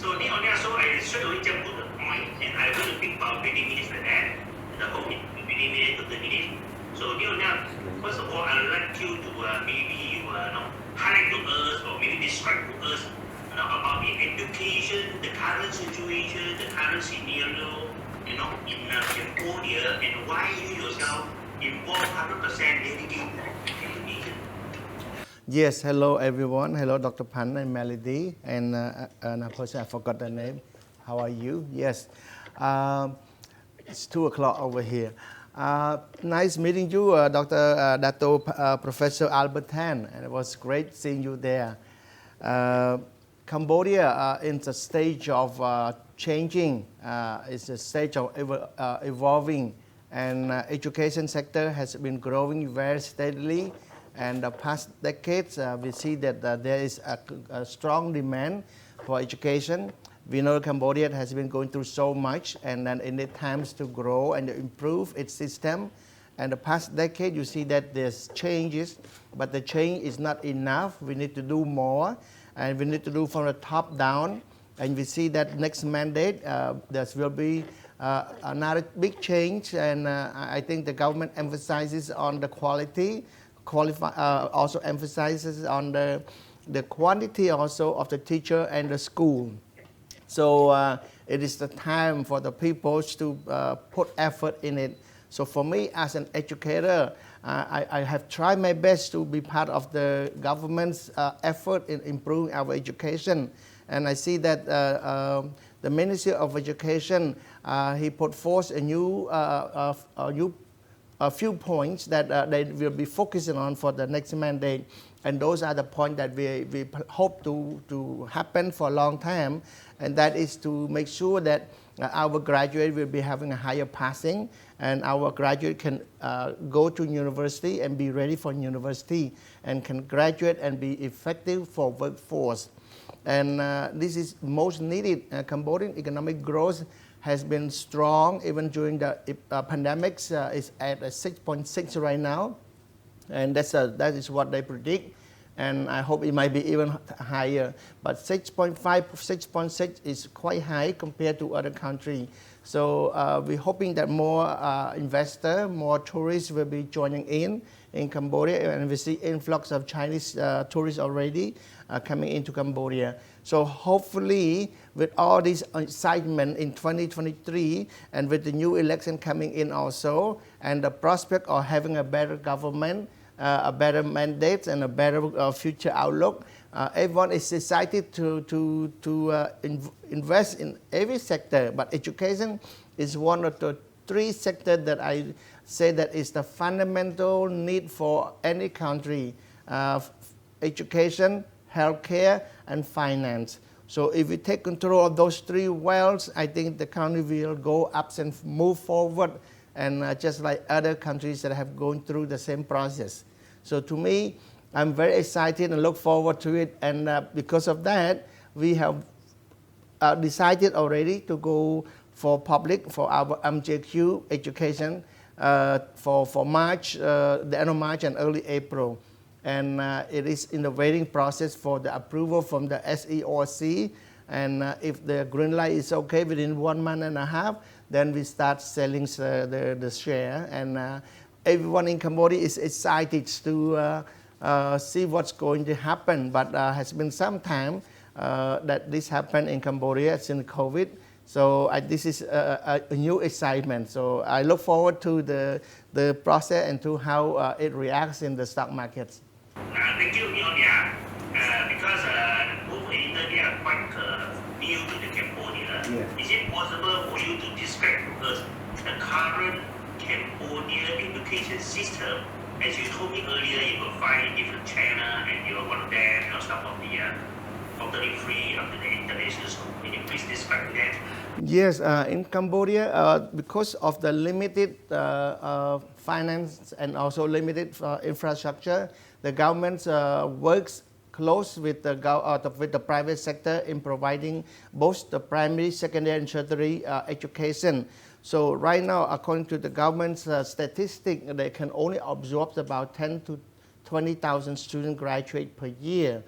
So so I straight away jump to the point, and I will think about 20 minutes like that. The whole 20 minutes to 30 minutes. So first of all, I would like you to maybe highlight to us or maybe describe to us about the education, the current situation, the current scenario, in Cambodia, and why you yourself involved 100% dedicated to education. Yes, hello everyone. Hello Dr. Pan and Melody, and a person I forgot the name. How are you? Yes, it's 2 o'clock over here. Nice meeting you, Dr. Dato Professor Albert Tan, and it was great seeing you there. Cambodia in the stage of changing, it's a stage of evolving, and education sector has been growing very steadily. And the past decades, we see that there is a strong demand for education. We know Cambodia has been going through so much, and then it needs times to grow and improve its system. And the past decade, you see that there's changes, but the change is not enough. We need to do more, and we need to do from the top down. And we see that next mandate, there will be another big change, and I think the government emphasizes on the quality, also emphasizes on the quantity also of the teacher and the school. So it is the time for the people to put effort in it. So for me as an educator, I have tried my best to be part of the government's effort in improving our education. And I see that the Ministry of Education, he put forth a few points that they will be focusing on for the next mandate, and those are the points that we hope to happen for a long time, and that is to make sure that our graduate will be having a higher passing, and our graduate can go to university and be ready for university, and can graduate and be effective for workforce. And this is most needed. Cambodian economic growth has been strong even during the pandemics. It's at 6.6 right now, and that is what they predict, and I hope it might be even higher. But 6.5, 6.6 is quite high compared to other countries. So we're hoping that more investors, more tourists will be joining in Cambodia, and we see influx of Chinese tourists already coming into Cambodia. So hopefully, with all this excitement in 2023, and with the new election coming in also, and the prospect of having a better government, a better mandate, and a better future outlook, everyone is excited to invest in every sector. But education is one of the 3 sectors that I say that is the fundamental need for any country: education, healthcare, and finance. So if we take control of those 3 wells, I think the country will go up and move forward, and just like other countries that have gone through the same process. So to me, I'm very excited and look forward to it, and because of that, we have decided already to go for public for our MJQ education for March, the end of March and early April. And it is in the waiting process for the approval from the SEOC. And if the green light is okay within 1.5 months, then we start selling the share. And everyone in Cambodia is excited to see what's going to happen. But has been some time that this happened in Cambodia since COVID. So this is a new excitement. So I look forward to the process and to how it reacts in the stock markets. Thank you, because both they are quite new to the Cambodia. Yeah. Is it possible for you to describe to us the current Cambodia education system? As you told me earlier, you will find different channels, and you are one of them, some of the totally free of the international school. Can you please describe that? Yes, in Cambodia, because of the limited finance and also limited infrastructure, the government works close with the private sector in providing both the primary, secondary, and tertiary education. So right now, according to the government's statistic, they can only absorb about 10 to 20,000 students graduate per year.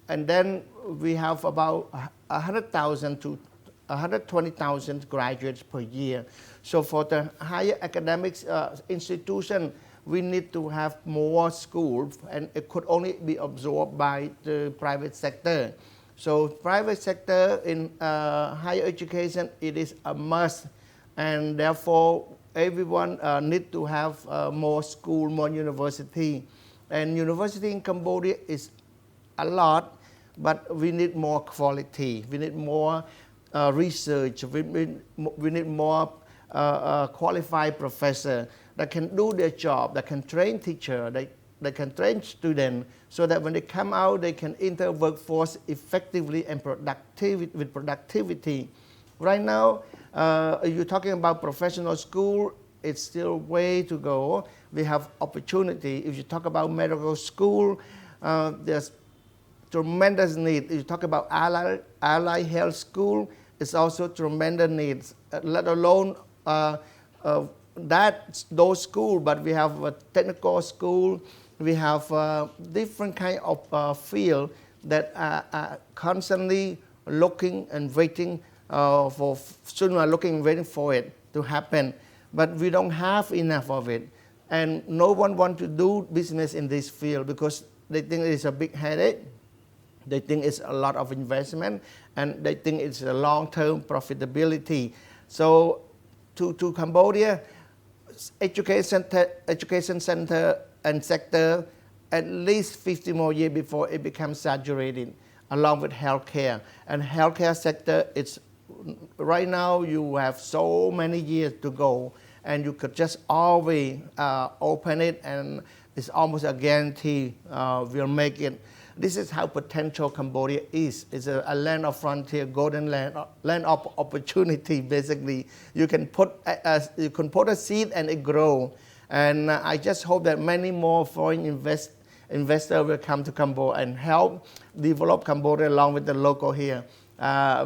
and then we have about 100,000 to 120,000 graduates per year. So for the higher academics institution, we need to have more schools, and it could only be absorbed by the private sector. So private sector in higher education, it is a must, and therefore everyone need to have more school, more university. And university in Cambodia is a lot, but we need more quality. We need more research. We need more qualified professor that can do their job, that can train teacher, that can train students, so that when they come out, they can enter workforce effectively and with productivity. Right now, you're talking about professional school, it's still way to go. We have opportunity. If you talk about medical school, there's tremendous need. If you talk about allied health school, it's also tremendous needs, let alone those schools, but we have a technical school, we have different kind of field that are constantly looking and waiting for students are looking and waiting for it to happen, but we don't have enough of it, and no one wants to do business in this field because they think it's a big headache. They think it's a lot of investment, and they think it's a long-term profitability. So to Cambodia, education center and sector, at least 50 more years before it becomes saturated, along with healthcare. And healthcare sector, it's right now you have so many years to go, and you could just always open it, and it's almost a guarantee we'll make it. This is how potential Cambodia is. It's a land of frontier, golden land of opportunity. Basically, you can put a seed and it grow. And I just hope that many more foreign investors will come to Cambodia and help develop Cambodia along with the local here.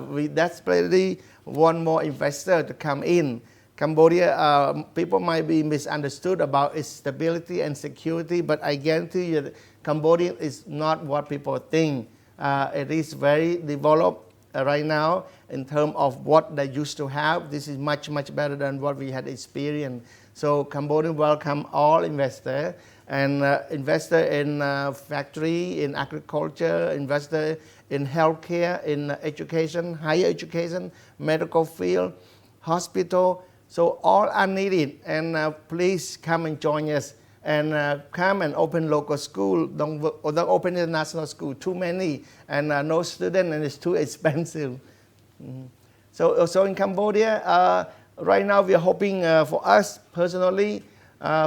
We desperately want more investors to come in. Cambodia, people might be misunderstood about its stability and security, but I guarantee you that Cambodia is not what people think. It is very developed right now in terms of what they used to have. This is much, much better than what we had experienced. So Cambodia welcome all investors, and investor in factory, in agriculture, investor in healthcare, in education, higher education, medical field, hospital. So all are needed, and please come and join us, and come and open local school. Don't open international school. Too many, and no student, and it's too expensive. So in Cambodia, right now we are hoping for us personally.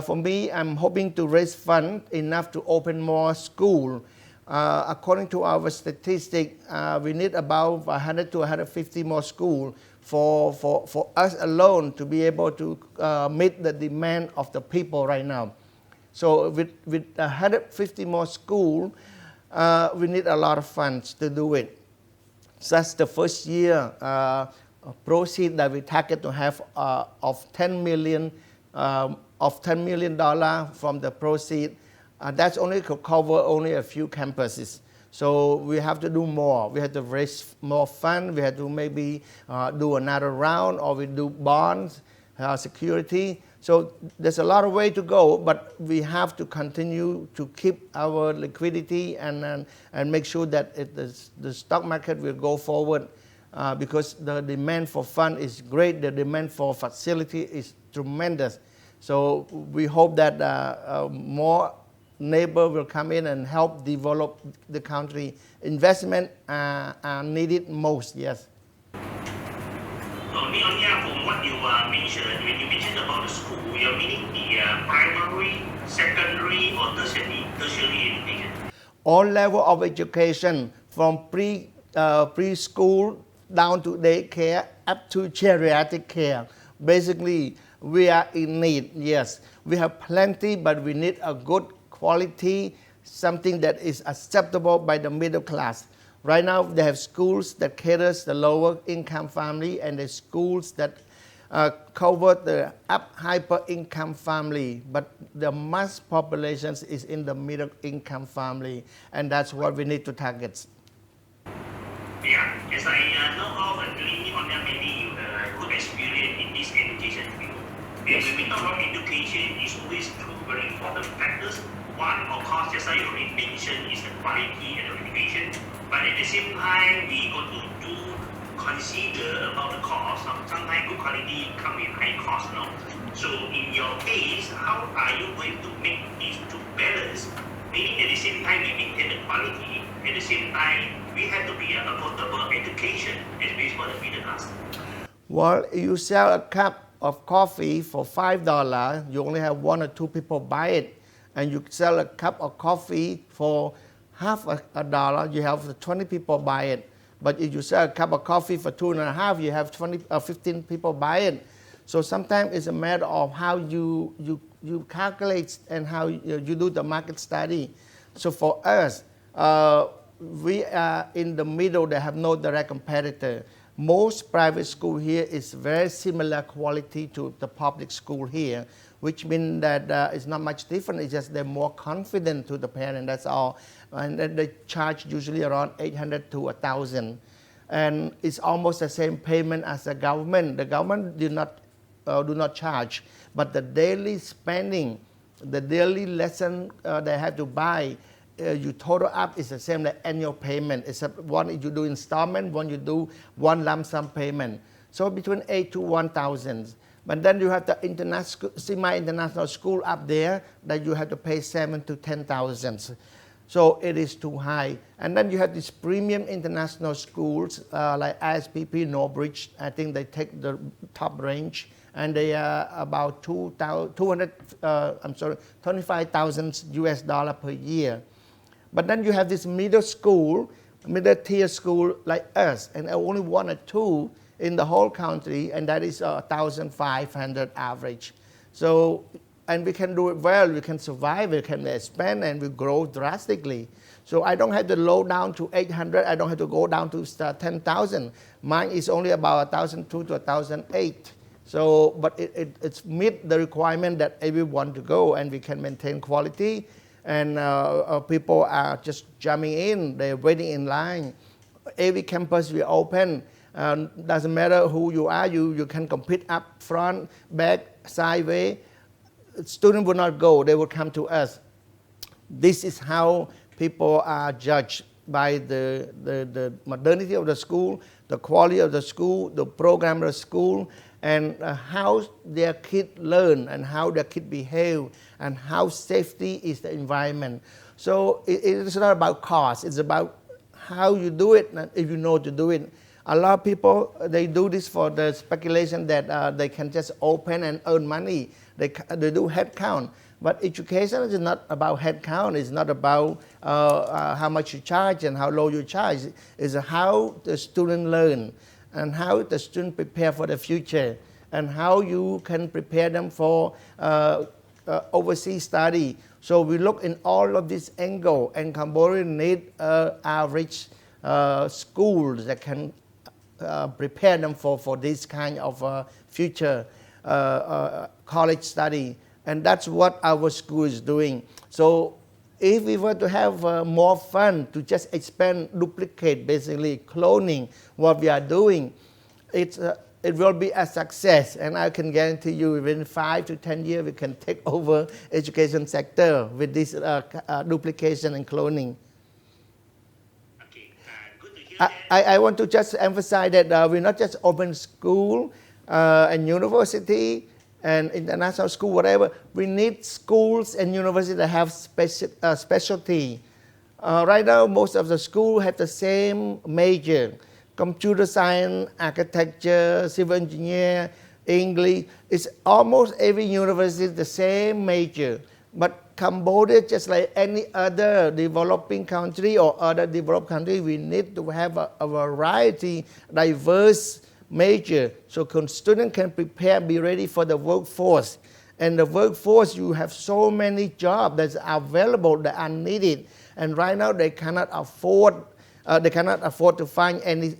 For me, I'm hoping to raise funds enough to open more school. According to our statistic, we need about 100 to 150 more schools for us alone to be able to meet the demand of the people right now. So with 150 more schools, we need a lot of funds to do it. So that's the first year proceed that we target to have of $10 million from the proceed. That's only could cover only a few campuses. So we have to do more. We have to raise more funds. We have to maybe do another round, or we do bonds, security. So there's a lot of way to go, but we have to continue to keep our liquidity and make sure that the stock market will go forward, because the demand for fund is great. The demand for facility is tremendous. So we hope that more neighbors will come in and help develop the country. Investment are needed most, yes. From what you mentioned, when you mentioned about the school, you're meaning the primary, secondary, or tertiary education? All level of education, from preschool down to daycare up to geriatric care. Basically, we are in need, yes. We have plenty, but we need a good quality, something that is acceptable by the middle class. Right now, they have schools that caters the lower income family, and the schools that cover the hyper income family. But the mass population is in the middle income family, and that's what we need to target. Yeah, as I know of, Lini on that maybe you good experience in this education field. And when we talk about education, it's always two very important factors. One, of course, just like you already mentioned, is the quality and the education. But at the same time, we got to do consider about the cost. Sometimes good quality come with high cost, no? So in your case, how are you going to make these two balance? Meaning at the same time we maintain the quality, at the same time we have to be affordable education, especially for the middle class. Well, you sell a cup of coffee for $5, you only have 1 or 2 people buy it. And you sell a cup of coffee for half a dollar, you have 20 people buy it. But if you sell a cup of coffee for $2.50, you have 15 people buy it. So sometimes it's a matter of how you calculate and how you do the market study. So for us, we are in the middle. They have no direct competitor. Most private school here is very similar quality to the public school here, which means that it's not much different. It's just they're more confident to the parent. That's all. And they charge usually around $800 to $1,000, and it's almost the same payment as the government. The government do not charge, but the daily spending, the daily lesson they have to buy, you total up is the same like annual payment, except one you do installment, one you do one lump sum payment. So between $8,000 to $1,000. But then you have the semi-international school up there that you have to pay $7,000 to $10,000. So it is too high. And then you have these premium international schools like ISPP, Northbridge. I think they take the top range, and they are about $25,000 US per year. But then you have this middle tier school like us, and only 1 or 2 in the whole country, and that is 1,500 average. So, and we can do it well, we can survive, we can expand, and we grow drastically. So I don't have to low down to 800, I don't have to go down to 10,000. Mine is only about 1,002 to 1,008. So, but it's meet the requirement that everyone to go, and we can maintain quality, and people are just jumping in, they're waiting in line. Every campus we open, doesn't matter who you are, you can compete up front, back, sideways. Students will not go, they will come to us. This is how people are judged by the modernity of the school, the quality of the school, the program of the school, and how their kids learn, and how their kids behave, and how safety is the environment. So it is not about cost, it's about how you do it, and if you know to do it. A lot of people, they do this for the speculation that they can just open and earn money. They do head count. But education is not about head count. It's not about how much you charge and how low you charge. It's how the student learn, and how the student prepare for the future, and how you can prepare them for overseas study. So we look in all of this angle, and Cambodia need average schools that can prepare them for this kind of future college study. And that's what our school is doing. So if we were to have more fun, to just expand, duplicate, basically cloning what we are doing, it will be a success. And I can guarantee you within 5 to 10 years, we can take over education sector with this duplication and cloning. I want to just emphasize that we not just open school and university and international school, whatever. We need schools and universities that have specialty. Right now, most of the schools have the same major: computer science, architecture, civil engineer, English. It's almost every university the same major. But Cambodia, just like any other developing country or other developed country, we need to have a variety, diverse major, so students can prepare, be ready for the workforce. And the workforce, you have so many jobs that are available, that are needed, and right now they cannot afford to find any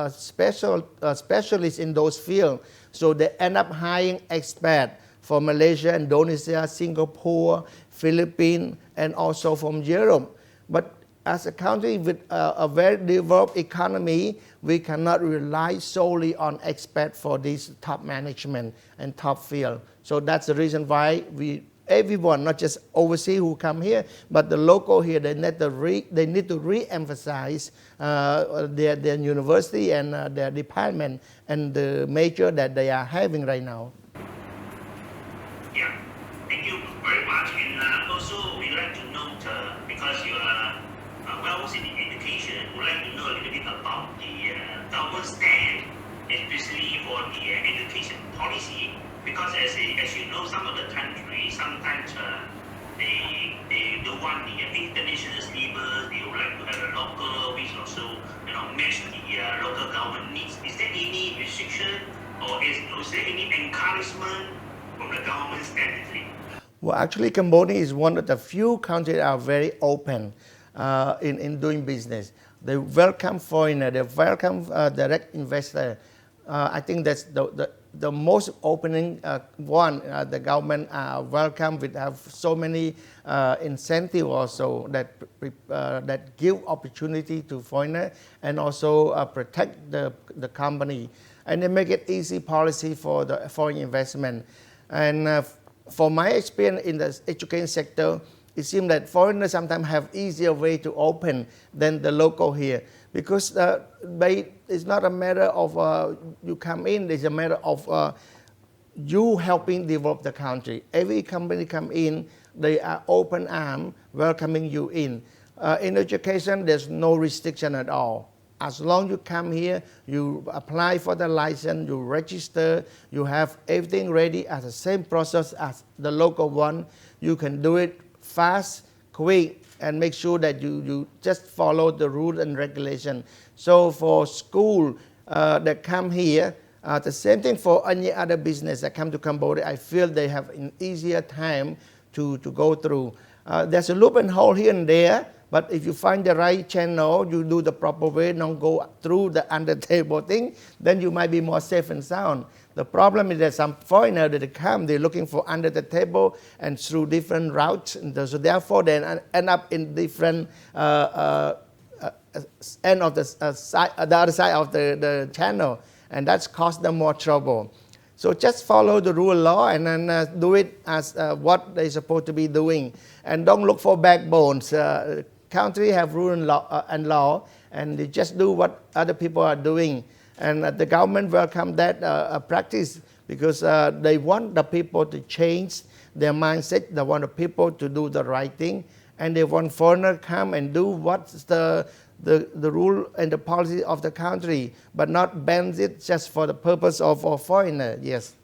specialists in those fields. So they end up hiring expats from Malaysia, Indonesia, Singapore, Philippines, and also from Europe. But as a country with a very developed economy, we cannot rely solely on expats for this top management and top field. So that's the reason why everyone, not just overseas who come here, but the local here, they need to re-emphasize their university and their department and the major that they are having right now. Yeah, thank you very much. And also, we'd like to note, because you are well in education, we'd like to know a little bit about the government stand, especially for the education policy. Because as you know, some of the countries sometimes they don't want the international sleepers. They would like to have a local, which also match the local government needs. Is there any restriction, or is there any encouragement from the government standardly? Well, actually, Cambodia is one of the few countries that are very open in doing business. They welcome foreigner, they welcome direct investor. I think that's the most opening one. The government welcome with have so many incentive also that give opportunity to foreigner and also protect the company, and they make it easy policy for the foreign investment. And for my experience in the education sector, it seems that foreigners sometimes have easier way to open than the local here, because it's not a matter of you come in, it's a matter of you helping develop the country. Every company come in, they are open arm welcoming you in. In education, there's no restriction at all. As long as you come here, you apply for the license, you register, you have everything ready as the same process as the local one. You can do it fast, quick, and make sure that you just follow the rules and regulation. So for school that come here, the same thing for any other business that come to Cambodia, I feel they have an easier time to go through. There's a loop and hole here and there, but if you find the right channel, you do the proper way, don't go through the under table thing, then you might be more safe and sound. The problem is that some foreigners that come, they're looking for under the table and through different routes, and so therefore they end up in different end of the other side of the channel, and that's caused them more trouble. So just follow the rule of law and then do it as what they're supposed to be doing, and don't look for backbones. Country have rule and law, and they just do what other people are doing. And the government welcome that practice, because they want the people to change their mindset. They want the people to do the right thing, and they want foreigners come and do what's the rule and the policy of the country, but not ban it just for the purpose of a foreigner. Yes.